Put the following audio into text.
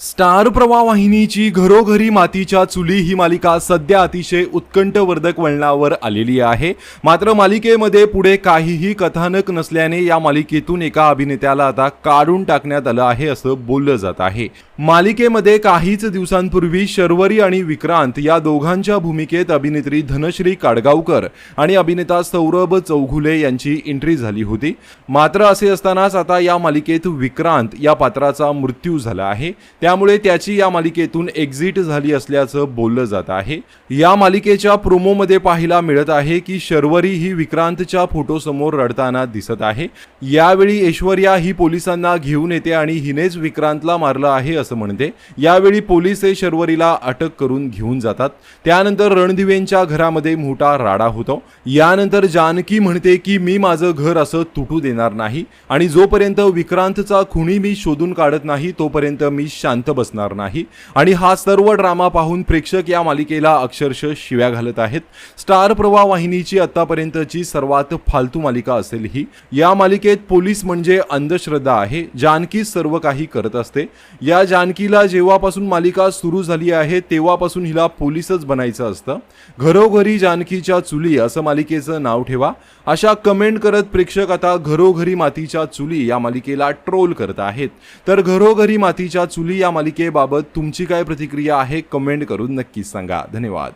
Star प्रवाह वाहिनीची घरोघरी मातीच्या चुली ही मालिका सध्या अतिशय उत्कंठवर्धक वळणावर आलेली आहे। मात्र मालिकेमध्ये पुढे काहीही कथानक नसल्याने या मालिकेतून एका अभिनेत्याला आता काढून टाकण्यात आलं आहे असं बोललं जात आहे। मालिकेमध्ये काहीच दिवसांपूर्वी शर्वरी आणि विक्रांत या दोघांच्या भूमिकेत अभिनेत्री धनश्री काडगावकर आणि अभिनेता सौरभ चौघुले यांची एंट्री झाली होती। मात्र असे असतानाच आता या मालिकेत विक्रांत या पात्राचा मृत्यू झाला आहे, त्यामुळे त्याची या मालिकेतून एक्झिट झाली असल्याचं बोललं जात आहे। या मालिकेच्या प्रोमोमध्ये पाहायला मिळत आहे की शर्वरी ही विक्रांतच्या फोटोसमोर रडताना दिसत आहे। यावेळी ऐश्वर्या ही पोलिसांना घेऊन येते आणि हिनेच विक्रांतला मारलं आहे असं म्हणते। यावेळी पोलीस हे शर्वरीला अटक करून घेऊन जातात। त्यानंतर रणदिवेंच्या घरामध्ये मोठा राडा होतो। यानंतर जानकी म्हणते की मी माझं घर असं तुटू देणार नाही आणि जोपर्यंत विक्रांतचा खुनी मी शोधून काढत नाही तोपर्यंत मी शांत बसणार नाही। आणि हा सर्व ड्रामा पाहून प्रेक्षक या मालिकेला अक्षरशः शिव्या घालत आहेत। स्टार प्रवाह वाहिनीची आतापर्यंतची सर्वात फालतू मालिका असेल ही। या मालिकेत पोलीस म्हणजे अंधश्रद्धा आहे। जानकी सर्व काही करत असते। या जानकीला जेव्हापासून मालिका सुरू झाली आहे तेव्हापासून हिला पोलीसच बनायचं असतं। घरोघरी जानकीच्या चुली असं मालिकेचं नाव ठेवा, अशा कमेंट करत प्रेक्षक आता घरोघरी मातीच्या चुली या मालिकेला ट्रोल करत आहेत। तर घरोघरी मातीच्या चुली या मालिकेबाबत तुमची काय प्रतिक्रिया आहे कमेंट करून नक्की सांगा। धन्यवाद।